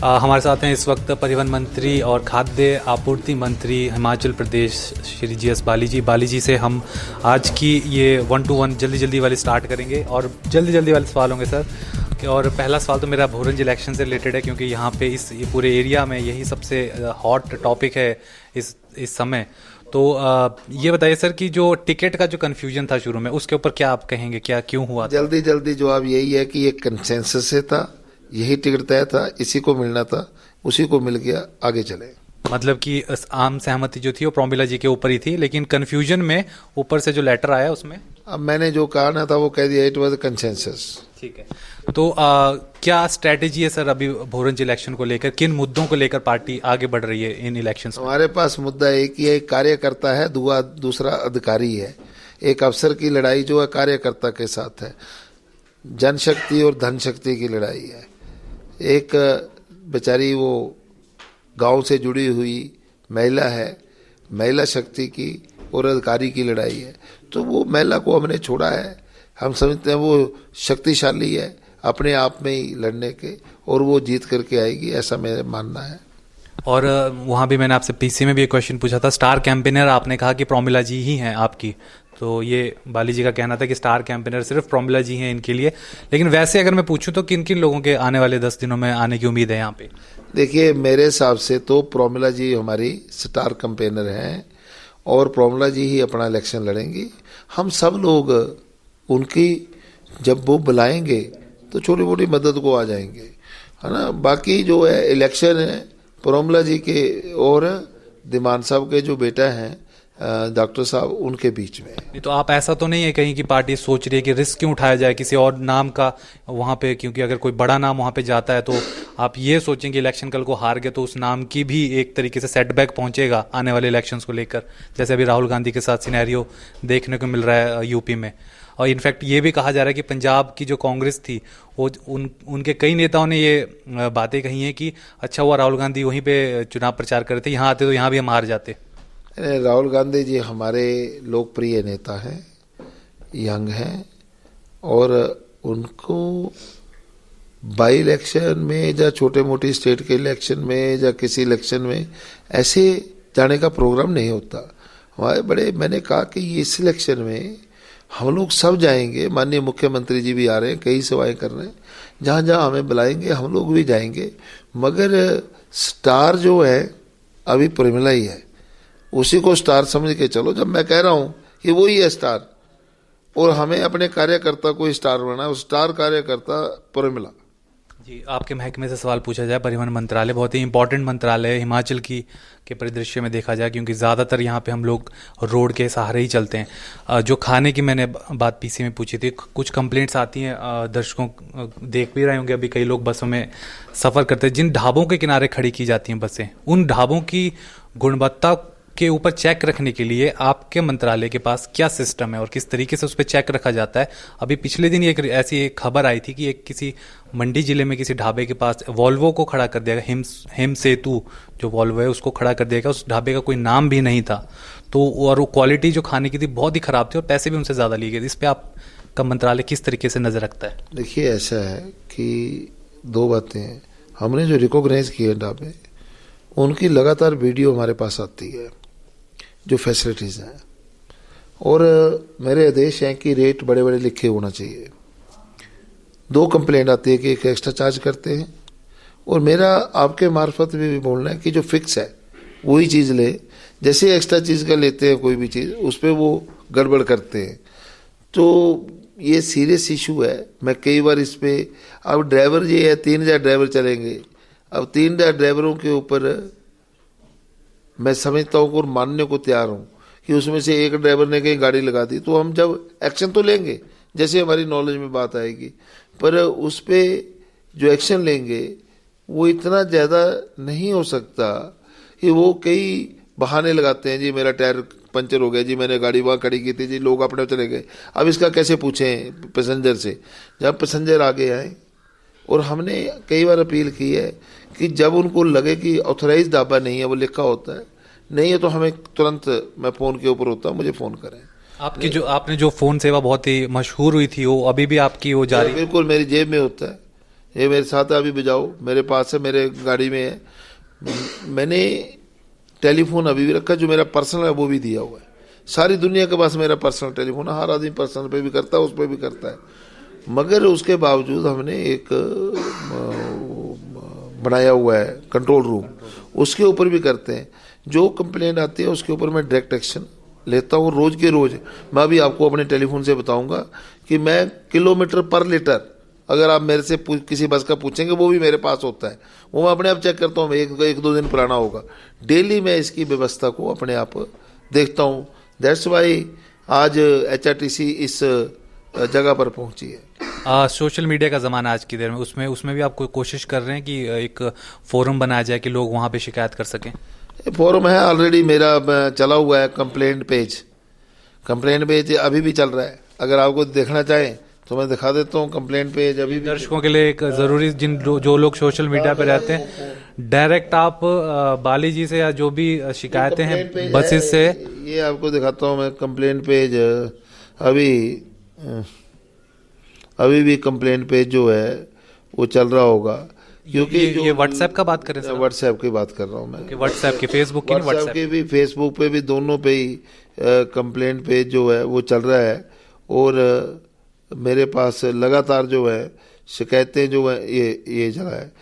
हमारे साथ हैं इस वक्त परिवहन मंत्री और खाद्य आपूर्ति मंत्री हिमाचल प्रदेश श्री जी एस बाली जी। बाली जी से हम आज की ये 1 to 1 जल्दी वाली स्टार्ट करेंगे और जल्दी वाले सवाल होंगे सर। और पहला सवाल तो मेरा भोरंज इलेक्शन से रिलेटेड है, क्योंकि यहाँ पे ये पूरे एरिया में यही सबसे हॉट टॉपिक है इस समय। तो ये बताइए सर कि जो टिकट का जो कन्फ्यूजन था शुरू में, उसके ऊपर क्या आप कहेंगे, क्या क्यों हुआ? जल्दी जवाब यही है कि ये कंसेंसस से था, यही टिकट तय था, इसी को मिलना था, उसी को मिल गया, आगे चले। मतलब कि आम सहमति जो थी वो प्रोमिला जी के ऊपर ही थी, लेकिन कन्फ्यूजन में ऊपर से जो लेटर आया उसमें अब मैंने जो कहा ना था वो कह दिया, इट वाज कंसेंसस। ठीक है। तो क्या स्ट्रेटेजी है सर अभी भोरंज इलेक्शन को लेकर, किन मुद्दों को लेकर पार्टी आगे बढ़ रही है इन इलेक्शंस में? हमारे पास मुद्दा एक ही है, एक कार्यकर्ता है, दूसरा अधिकारी है। एक अफसर की लड़ाई जो है कार्यकर्ता के साथ है, जनशक्ति और धन शक्ति की लड़ाई है। एक बेचारी वो गांव से जुड़ी हुई महिला है, महिला शक्ति की और अधिकारी की लड़ाई है। तो वो महिला को हमने छोड़ा है, हम समझते हैं वो शक्तिशाली है अपने आप में ही लड़ने के, और वो जीत करके आएगी, ऐसा मेरा मानना है। और वहाँ भी मैंने आपसे पीसी में भी एक क्वेश्चन पूछा था, स्टार कैंपेनर आपने कहा कि प्रोमिला जी ही हैं आपकी, तो ये बाली जी का कहना था कि स्टार कैंपेनर सिर्फ प्रोमिला जी हैं इनके लिए। लेकिन वैसे अगर मैं पूछूं तो किन किन लोगों के आने वाले 10 दिनों में आने की उम्मीद है यहाँ पे? देखिए, मेरे हिसाब से तो प्रोमिला जी हमारी स्टार कैंपेनर हैं और प्रोमिला जी ही अपना इलेक्शन लड़ेंगी। हम सब लोग उनकी जब वो बुलाएंगे तो छोटी मोटी मदद को आ जाएंगे, है ना। बाकी जो है इलेक्शन है प्रोमिला जी के और दिमान साहब के जो बेटा हैं डॉक्टर साहब, उनके बीच में। नहीं तो आप ऐसा तो नहीं है कहीं कि पार्टी सोच रही है कि रिस्क क्यों उठाया जाए किसी और नाम का वहाँ पे, क्योंकि अगर कोई बड़ा नाम वहाँ पे जाता है तो आप ये सोचेंगे इलेक्शन कल को हार गए तो उस नाम की भी एक तरीके से सेटबैक पहुंचेगा आने वाले इलेक्शंस को लेकर, जैसे अभी राहुल गांधी के साथ सिनेरियो देखने को मिल रहा है यूपी में। और इनफैक्ट ये भी कहा जा रहा है कि पंजाब की जो कांग्रेस थी वो उनके कई नेताओं ने ये बातें कही हैं कि अच्छा हुआ राहुल गांधी वहीं पे चुनाव प्रचार कर रहे थे, यहाँ आते तो यहाँ भी हम हार जाते। राहुल गांधी जी हमारे लोकप्रिय नेता हैं, यंग हैं, और उनको बाई इलेक्शन में या छोटे मोटे स्टेट के इलेक्शन में या किसी इलेक्शन में ऐसे जाने का प्रोग्राम नहीं होता। हमारे बड़े, मैंने कहा कि इस इलेक्शन में हम लोग सब जाएंगे, माननीय मुख्यमंत्री जी भी आ रहे हैं, कई सभाएं कर रहे हैं, जहाँ जहाँ हमें बुलाएंगे हम लोग भी जाएंगे। मगर स्टार जो है अभी प्रेमिला ही है, उसी को स्टार समझ के चलो। जब मैं कह रहा हूं कि वो ही है स्टार, और हमें अपने कार्यकर्ता को स्टार बनाना, स्टार कार्यकर्ता प्रेमिला जी। आपके महकमे से सवाल पूछा जाए, परिवहन मंत्रालय बहुत ही इंपॉर्टेंट मंत्रालय है हिमाचल के परिदृश्य में देखा जाए, क्योंकि ज़्यादातर यहाँ पे हम लोग रोड के सहारे ही चलते हैं। जो खाने की मैंने बात पीसी में पूछी थी, कुछ कंप्लेंट्स आती हैं, दर्शकों देख भी रहे होंगे, अभी कई लोग बसों में सफ़र करते हैं, जिन ढाबों के किनारे खड़ी की जाती हैं बसें, उन ढाबों की गुणवत्ता के ऊपर चेक रखने के लिए आपके मंत्रालय के पास क्या सिस्टम है और किस तरीके से उस पर चेक रखा जाता है? अभी पिछले दिन एक ऐसी खबर आई थी कि एक किसी मंडी जिले में किसी ढाबे के पास वॉल्वो को खड़ा कर दिया गया, हिम सेतु जो वॉल्वो है उसको खड़ा कर दिया गया, उस ढाबे का कोई नाम भी नहीं था, तो और वो क्वालिटी जो खाने की थी बहुत ही ख़राब थी और पैसे भी उनसे ज़्यादा लिए गए। इस पर आपका मंत्रालय किस तरीके से नज़र रखता है? देखिए, ऐसा है कि दो बातें हैं। हमने जो रिकॉग्नाइज किए ढाबे, उनकी लगातार वीडियो हमारे पास आती है, जो फैसिलिटीज़ हैं, और मेरे आदेश हैं कि रेट बड़े बड़े लिखे होना चाहिए। 2 कंप्लेंट आती है कि एक एक्स्ट्रा चार्ज करते हैं, और मेरा आपके मार्फत भी बोलना है कि जो फिक्स है वही चीज़ ले। जैसे एक्स्ट्रा चीज़ का लेते हैं कोई भी चीज़, उस पर वो गड़बड़ करते हैं, तो ये सीरियस इशू है। मैं कई बार इस पर, अब ड्राइवर ये है 3000 ड्राइवर चलेंगे, अब 3000 ड्राइवरों के ऊपर मैं समझता हूँ और मानने को तैयार हूँ कि उसमें से एक ड्राइवर ने कहीं गाड़ी लगा दी, तो हम जब एक्शन तो लेंगे जैसे हमारी नॉलेज में बात आएगी, पर उस पर जो एक्शन लेंगे वो इतना ज़्यादा नहीं हो सकता कि वो कई बहाने लगाते हैं, जी मेरा टायर पंचर हो गया, जी मैंने गाड़ी वहाँ खड़ी की थी, जी लोग अपने चले गए। अब इसका कैसे पूछें पैसेंजर से, जब पैसेंजर आगे आए। और हमने कई बार अपील की है कि जब उनको लगे कि ऑथराइज ढाबा नहीं है, वो लिखा होता है, नहीं है तो हमें तुरंत, मैं फ़ोन के ऊपर होता हूँ, मुझे फ़ोन करें। आपकी जो आपने जो फ़ोन सेवा बहुत ही मशहूर हुई थी, वो अभी भी आपकी वो जारी? बिल्कुल मेरी जेब में होता है, ये मेरे साथ है, अभी बजाओ, मेरे पास है, मेरे गाड़ी में है। मैंने टेलीफोन अभी भी रखा, जो मेरा पर्सनल है वो भी दिया हुआ है। सारी दुनिया के पास मेरा पर्सनल टेलीफोन है, हर आदमी पर्सनल पे भी करता है, उस पर भी करता है। मगर उसके बावजूद हमने एक बनाया हुआ है कंट्रोल रूम, उसके ऊपर भी करते हैं। जो कंप्लेंट आती है उसके ऊपर मैं डायरेक्ट एक्शन लेता हूँ रोज के रोज। मैं अभी आपको अपने टेलीफोन से बताऊंगा कि मैं किलोमीटर पर लीटर, अगर आप मेरे से किसी बस का पूछेंगे वो भी मेरे पास होता है, वो मैं अपने आप चेक करता हूँ, एक दो दिन पुराना होगा। डेली मैं इसकी व्यवस्था को अपने आप देखता हूँ। दैट्स वाई आज HRTC इस जगह पर पहुंची है। सोशल मीडिया का ज़माना आज की देर में, उसमें उसमें भी आप कोशिश कर रहे हैं कि एक फोरम बनाया जाए कि लोग वहाँ पे शिकायत कर सकें? फोरम है ऑलरेडी मेरा चला हुआ है, कंप्लेंट पेज अभी भी चल रहा है। अगर आपको देखना चाहें तो मैं दिखा देता हूँ। कंप्लेंट पेज अभी भी दर्शकों के लिए एक ज़रूरी, जो लोग सोशल मीडिया पे रहते हैं, डायरेक्ट आप बाली जी से या जो भी शिकायतें हैं बसेस से, ये आपको दिखाता हूँ मैं। कंप्लेंट पेज अभी भी कंप्लेंट पेज जो है वो चल रहा होगा, क्योंकि ये व्हाट्सएप का बात करें सर? व्हाट्सएप की बात कर रहा हूँ मैं। व्हाट्सएप की, फेसबुक की, व्हाट्सएप की भी, फेसबुक पे भी, दोनों पे ही कंप्लेंट पेज जो है वो चल रहा है। और मेरे पास लगातार जो है शिकायतें जो है ये चला है।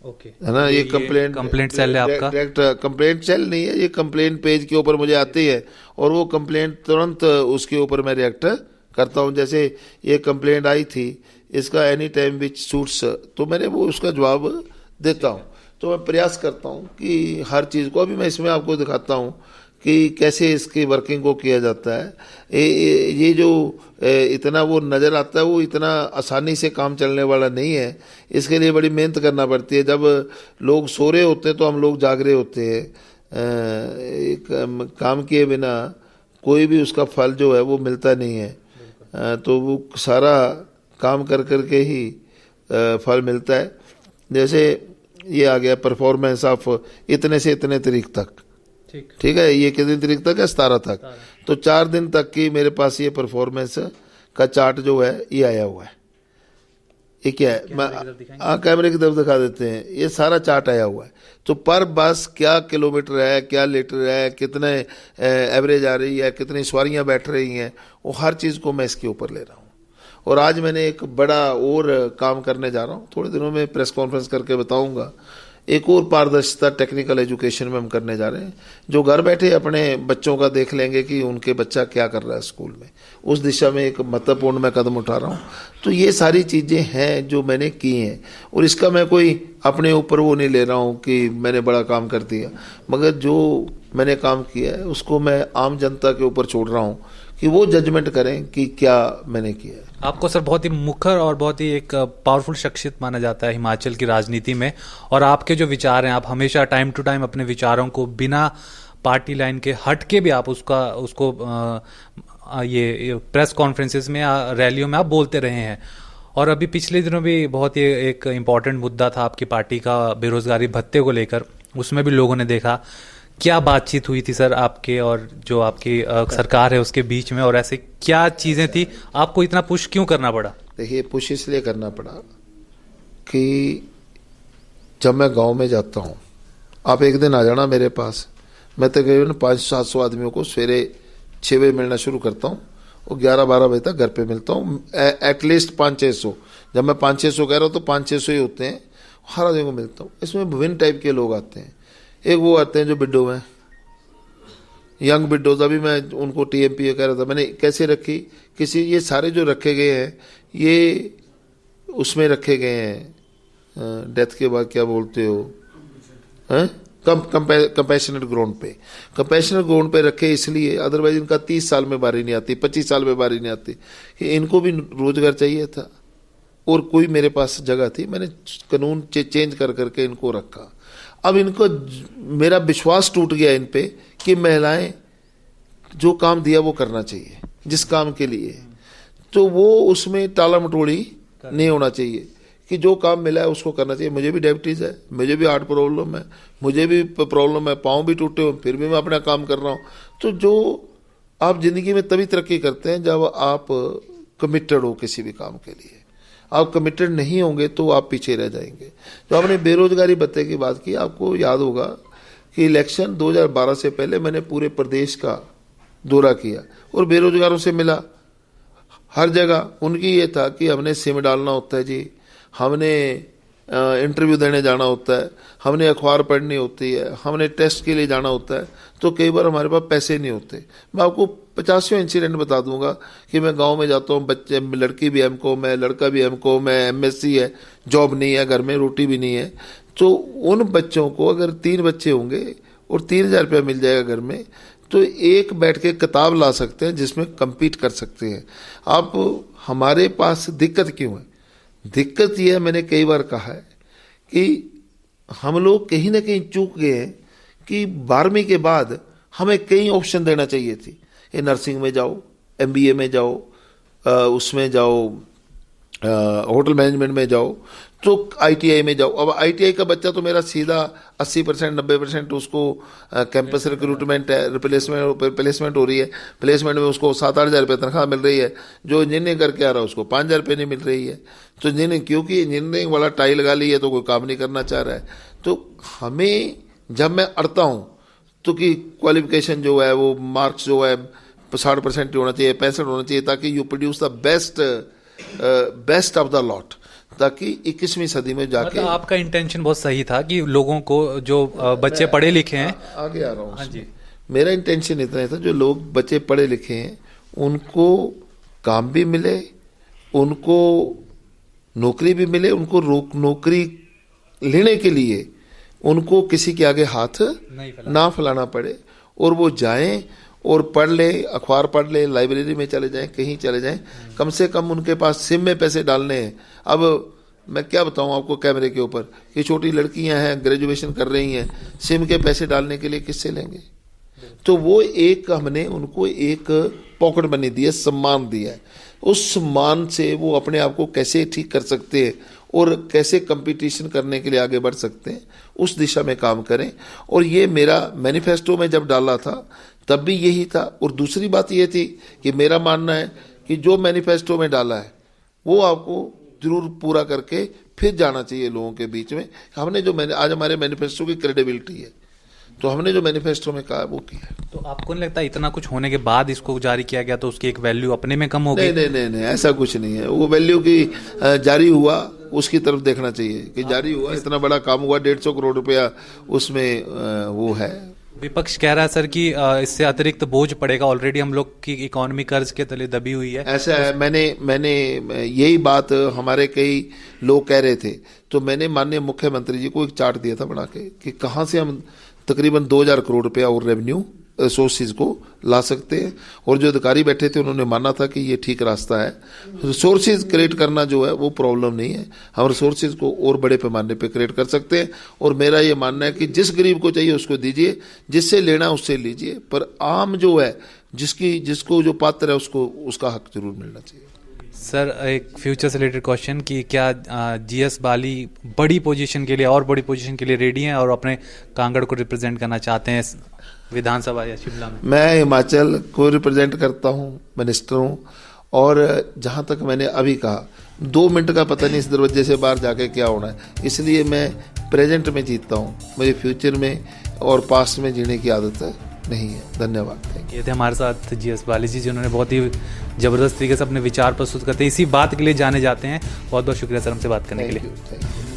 ओके, है ना। ये कंप्लेंट सेल है आपका? डायरेक्ट कंप्लेंट सेल नहीं है, ये कंप्लेंट पेज के ऊपर मुझे आती है और वो कंप्लेंट तुरंत उसके ऊपर मैं रिएक्ट करता हूँ। जैसे ये कंप्लेंट आई थी, इसका एनी टाइम विच सूट्स, तो मैंने वो उसका जवाब देता हूँ। तो मैं प्रयास करता हूँ कि हर चीज़ को, अभी मैं इसमें आपको दिखाता हूँ कि कैसे इसकी वर्किंग को किया जाता है। ये जो इतना वो नज़र आता है, वो इतना आसानी से काम चलने वाला नहीं है। इसके लिए बड़ी मेहनत करना पड़ती है। जब लोग सो रहे होते हैं तो हम लोग जाग रहे होते हैं। काम किए बिना कोई भी उसका फल जो है वो मिलता नहीं है। तो वो सारा काम कर कर के ही फल मिलता है। जैसे ये आ गया परफॉर्मेंस ऑफ इतने से इतने तारीख तक, ठीक है। ये कितनी तारीख तक है? 17 तक। तो 4 दिन तक की मेरे पास ये परफॉर्मेंस का चार्ट जो है ये आया हुआ है। ये क्या है? मैं कैमरे की तरफ दिखा देते हैं। ये सारा चार्ट आया हुआ है। तो पर बस क्या किलोमीटर है, क्या लीटर है, कितने एवरेज आ रही है, कितनी सवारियां बैठ रही हैं, वो हर चीज़ को मैं इसके ऊपर ले रहा हूँ। और आज मैंने एक बड़ा और काम करने जा रहा हूँ, थोड़े दिनों में प्रेस कॉन्फ्रेंस करके बताऊंगा। एक और पारदर्शिता टेक्निकल एजुकेशन में हम करने जा रहे हैं, जो घर बैठे अपने बच्चों का देख लेंगे कि उनके बच्चा क्या कर रहा है स्कूल में। उस दिशा में एक महत्वपूर्ण मैं कदम उठा रहा हूँ। तो ये सारी चीज़ें हैं जो मैंने की हैं, और इसका मैं कोई अपने ऊपर वो नहीं ले रहा हूँ कि मैंने बड़ा काम कर दिया, मगर जो मैंने काम किया है उसको मैं आम जनता के ऊपर छोड़ रहा हूँ कि वो जजमेंट करें कि क्या मैंने किया है। आपको सर बहुत ही मुखर और बहुत ही एक पावरफुल शख्सियत माना जाता है हिमाचल की राजनीति में, और आपके जो विचार हैं, आप हमेशा टाइम टू टाइम अपने विचारों को बिना पार्टी लाइन के हट के भी आप उसको ये प्रेस कॉन्फ्रेंसेस में या रैलियों में आप बोलते रहे हैं। और अभी पिछले दिनों भी बहुत ही एक इम्पॉर्टेंट मुद्दा था आपकी पार्टी का, बेरोजगारी भत्ते को लेकर। उसमें भी लोगों ने देखा। क्या बातचीत हुई थी सर आपके और जो आपकी सरकार है उसके बीच में, और ऐसे क्या चीजें थी? आपको इतना पुश क्यों करना पड़ा? देखिए, पुश इसलिए करना पड़ा कि जब मैं गांव में जाता हूं, आप एक दिन आ जाना मेरे पास, मैं तकरीबन 500-700 आदमियों को सवेरे 6 बजे मिलना शुरू करता हूं और 11-12 बजे तक घर पे मिलता हूं। एटलीस्ट 500-600, जब मैं 500-600 कह रहा हूं तो 500-600 ही होते हैं। हर आदमी को मिलता हूं। इसमें विभिन्न टाइप के लोग आते हैं। एक वो आते हैं जो बिड्डो हैं, यंग बिड्डोज। अभी मैं उनको TMPA कह रहा था, मैंने कैसे रखी, किसी ये सारे जो रखे गए हैं ये उसमें रखे गए हैं, डेथ के बाद क्या बोलते हो, कंपैशनेट ग्राउंड पे। कंपैशनेट ग्राउंड पे रखे इसलिए, अदरवाइज इनका 30 साल में बारी नहीं आती, 25 साल में बारी नहीं आती। इनको भी रोजगार चाहिए था और कोई मेरे पास जगह थी, मैंने कानून चेंज कर करके इनको रखा। अब इनको मेरा विश्वास टूट गया इन पे कि महिलाएं जो काम दिया वो करना चाहिए, जिस काम के लिए, तो वो उसमें टाला मटोड़ी नहीं होना चाहिए कि जो काम मिला है उसको करना चाहिए। मुझे भी डायबिटीज है, मुझे भी हार्ट प्रॉब्लम है, मुझे भी प्रॉब्लम है, पाँव भी टूटे हुए, फिर भी मैं अपना काम कर रहा हूँ। तो जो आप जिंदगी में तभी तरक्की करते हैं जब आप कमिटेड हो किसी भी काम के लिए। आप कमिटेड नहीं होंगे तो आप पीछे रह जाएंगे। जो आपने बेरोजगारी भत्ते की बात की, आपको याद होगा कि इलेक्शन 2012 से पहले मैंने पूरे प्रदेश का दौरा किया और बेरोजगारों से मिला। हर जगह उनकी ये था कि हमने सिम डालना होता है जी, हमने इंटरव्यू देने जाना होता है, हमने अखबार पढ़नी होती है, हमने टेस्ट के लिए जाना होता है, तो कई बार हमारे पास पैसे नहीं होते। मैं आपको 50 इंसिडेंट बता दूंगा कि मैं गांव में जाता हूँ, बच्चे, लड़की भी एमकॉम है, लड़का भी एमकॉम है, एमएससी है, जॉब नहीं है, घर में रोटी भी नहीं है। तो उन बच्चों को अगर 3 बच्चे होंगे और 3,000 रुपया मिल जाएगा घर में, तो एक बैठ के किताब ला सकते हैं जिसमें compete कर सकते हैं। आप, हमारे पास दिक्कत क्यों है? दिक्कत यह है, मैंने कई बार कहा है कि हम लोग कहीं ना कहीं चूक गए हैं कि 12वीं के बाद हमें कई ऑप्शन देना चाहिए थी। ये नर्सिंग में जाओ, एमबीए में जाओ, उसमें जाओ, होटल मैनेजमेंट में जाओ, तो आईटीआई में जाओ। अब आईटीआई का बच्चा तो मेरा सीधा 80% 90% उसको कैंपस रिक्रूटमेंट है, प्लेसमेंट हो रही है। प्लेसमेंट में उसको 7-8 हज़ार रुपये तनख्वाह मिल रही है। जो इंजीनियरिंग करके आ रहा है उसको 5 हज़ार रुपये नहीं मिल रही है। तो इंजीनियरिंग, क्योंकि इंजीनियरिंग वाला टाई लगा ली है तो कोई काम नहीं करना चाह रहा है। तो हमें, जब मैं अड़ता हूँ तो कि क्वालिफिकेशन जो है, वो मार्क्स जो है 60% होना चाहिए, 65 होना चाहिए, ताकि you produce the best of the lot, ताकि 21वीं सदी में जाके। मतलब आपका इंटेंशन बहुत सही था कि लोगों को, जो बच्चे पढ़े लिखे हैं, आगे आ रहा हूँ। हाँ जी, मेरा इंटेंशन इतना ही था, जो लोग बच्चे पढ़े लिखे हैं उनको काम भी मिले, उनको नौकरी भी मिले, उनको नौकरी लेने के लिए उनको किसी के आगे हाथ ना फैलाना पड़े, और वो जाएं और पढ़ ले, अखबार पढ़ ले, लाइब्रेरी में चले जाएं, कहीं चले जाएं। कम से कम उनके पास सिम में पैसे डालने हैं। अब मैं क्या बताऊं आपको कैमरे के ऊपर कि छोटी लड़कियां हैं, ग्रेजुएशन कर रही हैं, सिम के पैसे डालने के लिए किससे लेंगे? तो वो एक, हमने उनको एक पॉकेट मनी दी है, सम्मान दिया है। उस सम्मान से वो अपने आप को कैसे ठीक कर सकते हैं और कैसे कंपटीशन करने के लिए आगे बढ़ सकते हैं, उस दिशा में काम करें। और ये मेरा मैनिफेस्टो में जब डाला था तब भी यही था। और दूसरी बात ये थी कि मेरा मानना है कि जो मैनिफेस्टो में डाला है वो आपको जरूर पूरा करके फिर जाना चाहिए लोगों के बीच में। हमने जो, आज हमारे मैनिफेस्टो की क्रेडिबिलिटी है, तो हमने जो मैनिफेस्टो में कहा वो किया। तो आपको नहीं लगता इतना कुछ होने के बाद इसको जारी किया गया तो उसकी एक वैल्यू अपने में कम हो गई? नहीं, ऐसा कुछ नहीं है। वो वैल्यू की जारी हुआ उसकी तरफ देखना चाहिए कि जारी हुआ, इतना बड़ा काम हुआ, 150 करोड़ रुपया उसमें वो है। विपक्ष कह रहा है सर कि इससे अतिरिक्त बोझ पड़ेगा, ऑलरेडी हम लोग की इकोनॉमी कर्ज के तले दबी हुई है। ऐसा है, मैंने यही बात हमारे कई लोग कह रहे थे, तो मैंने माननीय मुख्यमंत्री जी को एक चार्ट दिया था बना के कि कहाँ से हम तकरीबन 2,000 करोड़ रुपया और रेवेन्यू सोर्सेज को ला सकते हैं। और जो अधिकारी बैठे थे उन्होंने माना था कि ये ठीक रास्ता है। रिसोर्सेज क्रिएट करना जो है वो प्रॉब्लम नहीं है, हम रिसोर्सेज को और बड़े पैमाने पे क्रिएट कर सकते हैं। और मेरा ये मानना है कि जिस गरीब को चाहिए उसको दीजिए, जिससे लेना उससे लीजिए, पर आम जो है, जिसको जो पात्र है उसको उसका हक जरूर मिलना चाहिए। सर, एक फ्यूचर से रिलेटेड क्वेश्चन कि क्या जीएस बाली बड़ी पोजीशन के लिए, और बड़ी पोजीशन के लिए रेडी हैं और अपने कांगड़ को रिप्रेजेंट करना चाहते हैं विधानसभा या शिमला में? मैं हिमाचल को रिप्रेजेंट करता हूँ, मिनिस्टर हूँ, और जहाँ तक मैंने अभी कहा 2 मिनट का पता नहीं इस दरवाजे से बाहर जाके क्या होना है, इसलिए मैं प्रेजेंट में जीतता हूँ। मुझे फ्यूचर में और पास्ट में जीने की आदत नहीं है। धन्यवाद। ये थे हमारे साथ जीएस बाली जी, जिन्होंने बहुत ही ज़बरदस्त तरीके से अपने विचार प्रस्तुत करते हैं, इसी बात के लिए जाने जाते हैं। बहुत बहुत शुक्रिया सर हमसे बात करने के लिए।